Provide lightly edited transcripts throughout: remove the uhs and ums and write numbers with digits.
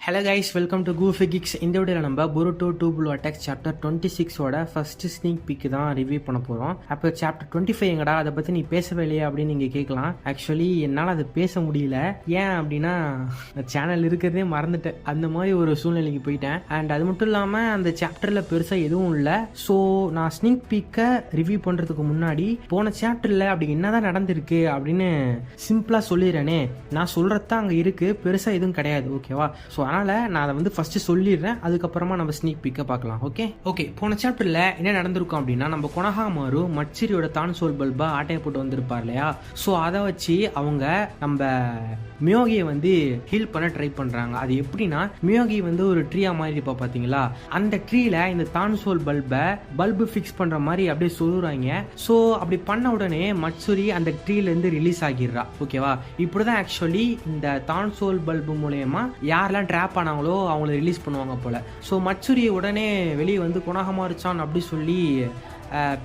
Hello guys, welcome to Goofy Kicks. இந்த வீடியோவில் நம்ம பொருட்டோ 2 Blue Attack சாப்டர் 26ஓட ஃபர்ஸ்ட் ஸ்னீக் பிக் தான் ரிவ்யூ பண்ண போகிறோம். அப்போ சாப்டர் 25 எங்கடா, அதை பற்றி நீ பேசவே இல்லையா அப்படின்னு நீங்கள் கேட்கலாம். ஆக்சுவலி என்னால் அதை பேச முடியல. ஏன் அப்படின்னா சேனல் இருக்கிறதே மறந்துட்டேன், அந்த மாதிரி ஒரு சூழ்நிலைக்கு போயிட்டேன். அண்ட் அது மட்டும் இல்லாமல் அந்த சாப்டரில் பெருசாக எதுவும் இல்லை. ஸோ நான் ஸ்னீக் பிக்கை ரிவ்யூ பண்ணுறதுக்கு முன்னாடி போன சாப்டரில் அப்படி என்னதான் நடந்திருக்கு அப்படின்னு சிம்பிளாக சொல்லிடுறேனே. நான் சொல்கிறது தான் அங்கே இருக்குது, பெருசாக எதுவும் கிடையாது. ஓகேவா? ஸோ அதனால் நான் அதை வந்து ஃபஸ்ட்டு சொல்லிடுறேன், அதுக்கப்புறமா நம்ம ஸ்னீக் பிக்கை பார்க்கலாம். ஓகே போன சாப்டரில் என்ன நடந்திருக்கும் அப்படின்னா, நம்ம கொனஹாமாரு மட்சிரியோட தான்சோல் பல்பா ஆட்டையை போட்டு வந்திருப்பார் இல்லையா. ஸோ அதை வச்சு அவங்க நம்ம மியோகியை வந்து ஹீல் பண்ண ட்ரை பண்ணுறாங்க. அது எப்படின்னா, மியோகி வந்து ஒரு ட்ரீயா மாதிரி இருப்பா பார்த்தீங்களா, அந்த ட்ரீல இந்த தான்சோல் பல்பு ஃபிக்ஸ் பண்ணுற மாதிரி அப்படியே சொல்லுறாங்க. ஸோ அப்படி பண்ண உடனே மட்சுரி அந்த ட்ரீலேருந்து ரிலீஸ் ஆகிடுறா. ஓகேவா? இப்படிதான் ஆக்சுவலி இந்த தான்சோல் பல்பு மூலயமா யாரெல்லாம் ட்ராப் ஆனாங்களோ அவங்கள ரிலீஸ் பண்ணுவாங்க போல. ஸோ மட்சுரி உடனே வெளியே வந்து கொனஹாமாரு-சான் அப்படி சொல்லி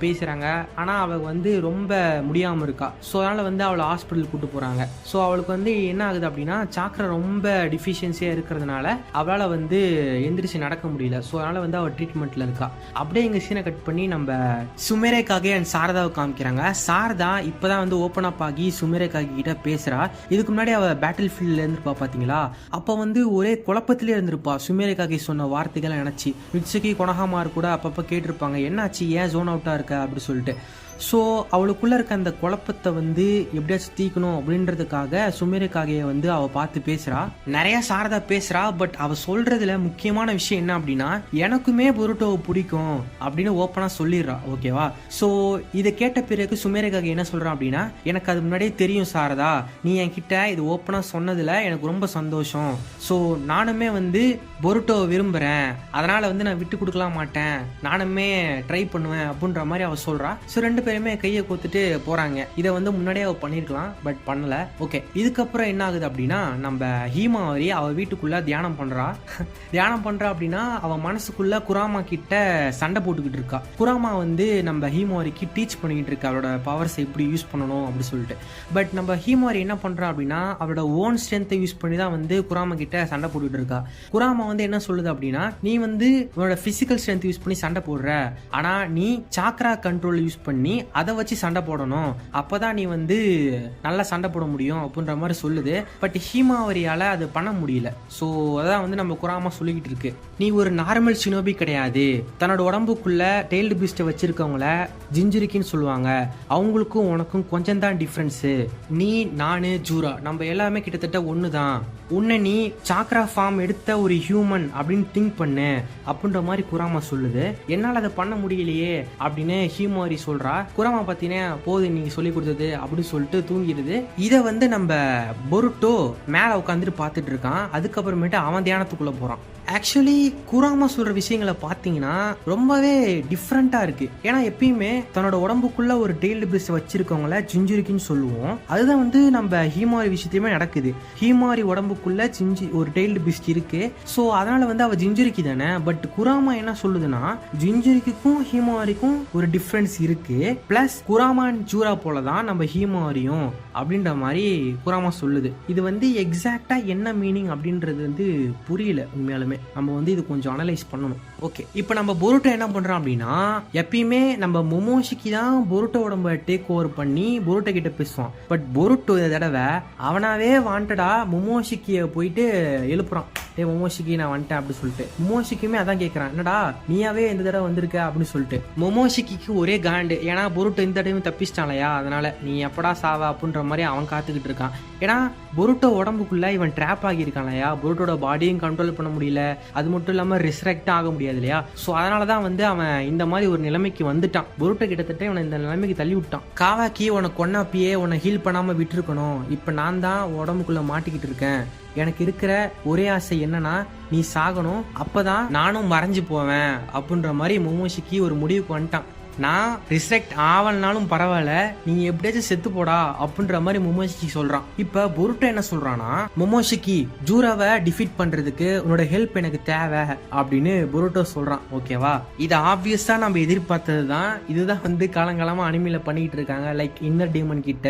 பேசுகிறாங்க. ஆனால் அவள் வந்து ரொம்ப முடியாமல் இருக்கா. ஸோ அதனால் வந்து அவளை ஹாஸ்பிட்டல் கூப்பிட்டு போகிறாங்க. ஸோ அவளுக்கு வந்து என்ன ஆகுது அப்படின்னா, சாக்ரா ரொம்ப டிஃபிஷியன்சியாக இருக்கிறதுனால அவளால் வந்து எந்திரிச்சு நடக்க முடியல. ஸோ அதனால் வந்து அவள் ட்ரீட்மெண்ட்டில் இருக்கா. அப்படியே எங்கள் சீனை கட் பண்ணி நம்ம சுமேரேக்காகே அண்ட் சாரதாவை காமிக்கிறாங்க. சாரதா இப்போ தான் வந்து ஓப்பன் அப் ஆகி சுமேரேக்காகி கிட்ட பேசுகிறா. இதுக்கு முன்னாடி அவள் பேட்டில் ஃபீல்டில் இருந்திருப்பா பார்த்தீங்களா, அப்போ வந்து ஒரே குழப்பத்திலே இருந்திருப்பா. சுமேரேக்காகி சொன்ன வார்த்தைகளை நினச்சி மிட்சுகி கொனஹாமாரு கூட அப்பப்போ கேட்டிருப்பாங்க, என்னாச்சு, ஏன் ஜோன் அவுட்டா இருக்க அப்படி சொல்லிட்டு. ஸோ அவளுக்குள்ள இருக்க அந்த குழப்பத்தை வந்து எப்படியாச்சும் தீக்கணும் அப்படின்றதுக்காக சுமேரேக்காகையை வந்து அவள் பார்த்து பேசுறா. நிறைய சாரதா பேசுறா. பட் அவள் சொல்றதுல முக்கியமான விஷயம் என்ன அப்படின்னா, எனக்குமே பொருட்டோவை பிடிக்கும் அப்படின்னு ஓப்பனா சொல்லிடுறா. ஓகேவா? ஸோ இதை கேட்ட பிறகு சுமேரேக்காகை என்ன சொல்றான் அப்படின்னா, எனக்கு அது முன்னாடியே தெரியும் சாரதா, நீ என்கிட்ட இது ஓப்பனா சொன்னதுல எனக்கு ரொம்ப சந்தோஷம். ஸோ நானுமே வந்து பொருட்டோவை விரும்புறேன், அதனால வந்து நான் விட்டு கொடுக்கலாம் மாட்டேன், நானுமே ட்ரை பண்ணுவேன் அப்படின்ற மாதிரி அவள் சொல்றா. ஸோ ரெண்டு பேருமே கையை கோத்துட்டு போறாங்க. இதை வந்து முன்னாடியே அவ பண்ணிருக்கலாம், பட் பண்ணல. ஓகே, இதுக்கப்புறம் என்ன ஆகுது அப்படின்னா, நம்ம ஹீமாவரி அவ வீட்டுக்குள்ள தியானம் பண்றா அப்படின்னா அவ மனசுக்குள்ள குராமா கிட்ட சண்டை போட்டுக்கிட்டு இருக்கா. குராமா வந்து நம்ம ஹீமாவரிக்கு டீச் பண்ணிக்கிட்டு இருக்கா அவளோட பவர்ஸ் எப்படி யூஸ் பண்ணணும் அப்படி சொல்லிட்டு. பட் நம்ம ஹீமாவரி என்ன பண்றா அப்படின்னா, அவளோட ஓன் ஸ்ட்ரென்த்தை யூஸ் பண்ணி தான் வந்து குராமா கிட்ட சண்டை போட்டுக்கிட்டு இருக்கா. குராமா வந்து என்ன சொல்லுது அப்படின்னா, நீ வந்து உன்னோட பிசிக்கல் ஸ்ட்ரென்த் யூஸ் பண்ணி சண்டை போடுற, ஆனா நீ சாக்ரா கண்ட்ரோல் யூஸ் பண்ணி அதை வச்சு சண்டை போடணும், அப்பதான் நீ வந்து நல்லா சண்டை போட முடியும் அப்படின்ற மாதிரி சொல்லுது. பட் ஹீமாவரியால அது பண்ண முடியல. ஸோ அதான் வந்து நம்ம குராமா சொல்லிக்கிட்டு இருக்கு, நீ ஒரு நார்மல் ஷினோபி கிடையாது, தன்னோட உடம்புக்குள்ள டெய்ல்டு பீஸ்ட்டை வச்சிருக்கவங்கள ஜிஞ்சுரிக்கின்னு சொல்லுவாங்க, அவங்களுக்கும் உனக்கும் கொஞ்சம் தான் டிஃப்ரென்ஸு, நீ நானு ஜூரா நம்ம எல்லாமே கிட்டத்தட்ட ஒன்று தான், உன்னை நீ சாக்ரா ஃபார்ம் எடுத்த ஒரு ஹியூமன் அப்படின்னு திங்க் பண்ணு அப்படின்ற மாதிரி குராமா சொல்லுது. என்னால் அதை பண்ண முடியலையே அப்படின்னு ஹீமாவரி சொல்றா. குராமா பார்த்தீங்கன்னா, போது நீங்க சொல்லி கொடுத்தது அப்படின்னு சொல்லிட்டு தூங்கிடுது. இதை வந்து நம்ம பொருட்டோ மேலே உட்காந்துட்டு பார்த்துட்டு இருக்கான். அதுக்கப்புறமேட்டு அவன் தியானத்துக்குள்ள போறான். ஆக்சுவலி குராமா சொல்ற விஷயங்களை பார்த்தீங்கன்னா ரொம்பவே டிஃப்ரெண்டா இருக்கு. ஏன்னா எப்பயுமே தன்னோட உடம்புக்குள்ள ஒரு டெய்ல்டு பீஸ்ட் வச்சிருக்கவங்கள ஜிஞ்சுரிக்கின்னு சொல்லுவோம். அதுதான் வந்து நம்ம ஹீமாரி விஷயத்தையுமே நடக்குது. ஹீமாரி உடம்புக்குள்ள ஒரு டெய்ல்டு பீஸ்ட் இருக்கு. ஸோ அதனால வந்து அவ ஜிஞ்சுரிக்கி தானே. பட் குராமா என்ன சொல்லுதுன்னா, ஜிஞ்சுரிக்கும் ஹீமாரிக்கும் ஒரு டிஃப்ரென்ஸ் இருக்கு, பிளஸ் குராமா அண்ட் ஜூரா போலதான் நம்ம ஹீமாரியும் அப்படின்ற மாதிரி குராமா சொல்லுது. இது வந்து எக்ஸாக்டா என்ன மீனிங் அப்படின்றது வந்து புரியல உண்மையாலுமே. நம்ம வந்து இது கொஞ்சம் அனலைஸ் பண்ணணும். ஓகே, இப்போ நம்ம பொருட்டோ என்ன பண்றோம் அப்படின்னா, எப்பயுமே நம்ம மொமோஷிக்கு தான் பொருட்டோ உடம்ப டேக் ஓவர் பண்ணி பொருட்டோ கிட்ட பேசுவான். பட் பொருட்டோ இந்த தடவை அவனாவே வாண்டடா மொமோஷிக்கிய போயிட்டு எழுப்புறான். மொமோஷிக்கி நான் வந்துட்டேன் அப்படி சொல்லிட்டு. மொமோஷிக்குமே அதான் கேட்கறான், என்னடா நீயாவே இந்த தடவை வந்திருக்க அப்படின்னு சொல்லிட்டு. மொமோஷிக்கு ஒரே காண்டு, ஏன்னா பொருட்டோ இந்த தடவையும் தப்பிச்சிட்டாலையா, அதனால நீ எப்படா சாவா அப்படின்ற மாதிரி அவன் காத்துக்கிட்டு இருக்கான். ஏன்னா பொருட்டோ உடம்புக்குள்ள இவன் ட்ராப் ஆகியிருக்கான்லையா, பொருட்டோட பாடியும் கண்ட்ரோல் பண்ண முடியல, அது மட்டும் இல்லாம ரிசரெக்ட் ஆக முடியாது இல்லையா. ஸோ அதனாலதான் வந்து அவன் இந்த மாதிரி ஒரு நிலைமைக்கு வந்துட்டான். பொருட்டோ கிட்டத்தட்ட இவனை இந்த நிலைமைக்கு தள்ளி விட்டான். காவாக்கி உனக்கு கொன்னாப்பியே உன்னை ஹீல் பண்ணாம விட்டுருக்கணும், இப்ப நான் தான் உடம்புக்குள்ள மாட்டிக்கிட்டு இருக்கேன், எனக்கு இருக்கிற ஒரே ஆசை என்னன்னா நீ சாகணும், அப்பதான் நானும் மறைஞ்சு போவேன் அப்படின்ற மாதிரி மொமோஷிக்கு ஒரு முடிவுக்கு வந்துட்டான். நான் ரிசெக்ட் ஆவல்னாலும் பரவாயில்ல, நீங்க எப்படியாச்சும் செத்து போடா அப்படின்ற மாதிரி மொமோஷிக்கி சொல்றான். இப்ப பொருட்டோ என்ன சொல்றான்னா, மொமோஷிக்கி ஜூராவை டிஃபீட் பண்றதுக்கு உன்னோட ஹெல்ப் எனக்கு தேவை அப்படின்னு பொருட்டோ சொல்றான். ஓகேவா, இது ஆப்வியஸா நம்ம எதிர்பார்த்ததுதான். இதுதான் வந்து காலங்காலமா அனிமில பண்ணிட்டு இருக்காங்க, லைக் இன்னர் டீமன் கிட்ட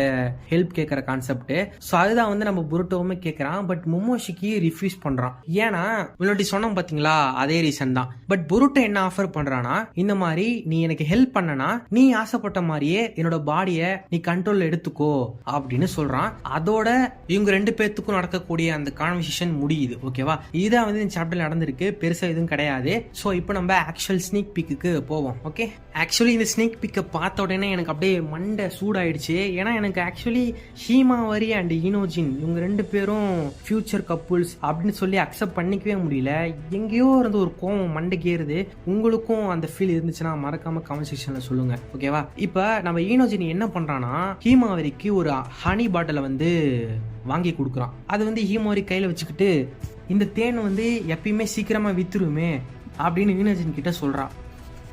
ஹெல்ப் கேட்கற கான்செப்ட். சோ அதுதான் வந்து நம்ம பொருட்டோவுமே கேட்கறான். பட் மொமோஷிக்கி ரிஃப்யூஸ் பண்றான். ஏன்னா முன்னாடி சொன்னோம் பாத்தீங்களா, அதே ரீசன் தான். பட் பொருட்டோ என்ன ஆஃபர் பண்றானா, இந்த மாதிரி நீ எனக்கு ஹெல்ப் பண்ணனா நீ ஆசைப்பட்ட மாதிரியே என்னோட பாடிய நீ கண்ட்ரோல் எடுத்துக்கோ அப்படின்னு சொல்றான். அதோட இவங்க 2 பேத்துக்கும் நடக்கக்கூடிய அந்த கான்வர்சேஷன் முடியுது. ஓகேவா, இதுதான் வந்து இந்த சாப்டர்ல நடந்திருக்கு, பெருசா எதுவும் கிடையாது. சோ இப்போ நம்ம ஆக்சுவல் ஸ்னீக் பிக்கு போவோம். ஓகே, ஆக்சுவலி இந்த ஸ்னீக் பிக்கை பார்த்த உடனே எனக்கு அப்படியே மண்டை சூடாயிடுச்சு. ஏன்னா எனக்கு ஆக்சுவலி ஹீமாவரி அண்ட் ஈனோஜின் இவங்க 2 பேரும் ஃபியூச்சர் கப்புள்ஸ் அப்படின்னு சொல்லி அக்செப்ட் பண்ணிக்கவே முடியல. எங்கேயோ இருந்து ஒரு கோவம் மண்டைக்கு ஏறுது. உங்களுக்கும் அந்த ஃபீல் இருந்துச்சுன்னா மறக்காம கமெண்ட் செக்ஷன்ல சொல்லுங்க. ஓகேவா, இப்ப நம்ம ஈனோஜின் என்ன பண்றான்னா, ஹீமாவரிக்கு ஒரு ஹனி பாட்டிலை வந்து வாங்கி கொடுக்குறான். அது வந்து ஹீமாவரி கையில வச்சுக்கிட்டு, இந்த தேன் வந்து எப்பயுமே சீக்கிரமா வித்துருமே அப்படின்னு ஈனோஜின் கிட்ட சொல்றான்.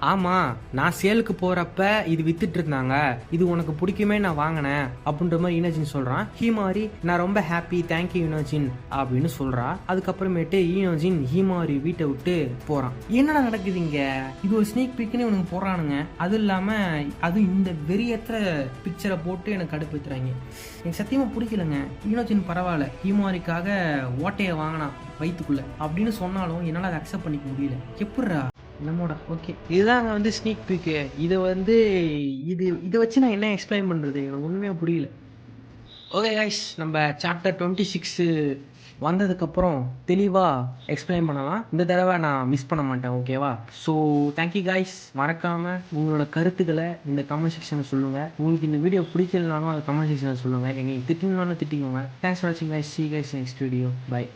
ஆமா, நான் சேலுக்கு போறப்ப இது வித்துட்டு இருந்தாங்க, இது உனக்கு பிடிக்குமே நான் வாங்கினேன் அப்படின்ற மாதிரி ஈனோஜின் சொல்றான். ஹீமாரி நான் ரொம்ப ஹாப்பி, தேங்க்யூ ஈனோஜின் அப்படின்னு சொல்றா. அதுக்கப்புறமேட்டு ஈனோஜின் ஹீமாரி வீட்டை விட்டு போறான். என்னடா நடக்குதுங்க, இது ஒரு ஸ்னீக் பிக்னு இவனுக்கு போறானுங்க. அது இல்லாம அது இந்த வெறியற்ற பிக்சரை போட்டு எனக்கு கடுப்பேத்துறாங்க. எனக்கு சத்தியமா பிடிக்கலங்க. ஈனோஜின் பரவாயில்ல, ஹீமாரிக்காக ஓட்டையை வாங்கினான் வயிற்றுக்குள்ள அப்படின்னு சொன்னாலும் என்னால் அதை அக்செப்ட் பண்ணிக்க முடியல. எப்படிரா நம்மோட. ஓகே, இதுதாங்க வந்து ஸ்னீக் பீக்கு. இதை வந்து இதை வச்சு நான் என்ன எக்ஸ்பிளைன் பண்ணுறது, எனக்கு உண்மையாக புரியல. ஓகே கைஸ், நம்ம சாப்டர் 26 வந்ததுக்கப்புறம் தெளிவாக எக்ஸ்பிளைன் பண்ணலாம். இந்த தடவை நான் மிஸ் பண்ண மாட்டேன். ஓகேவா, ஸோ தேங்க்யூ கைஸ். மறக்காமல் உங்களோட கருத்துக்களை இந்த கமெண்ட் செக்ஷனில் சொல்லுங்கள். உங்களுக்கு இந்த வீடியோ பிடிக்கலனாலும் அதை கமெண்ட் செக்ஷனில் சொல்லுங்கள். எங்களுக்கு திட்டினாலும் திட்டிக்கோங்க. தேங்க்ஸ் ஃபார் வாட்சிங் guys. See you guys next video. Bye.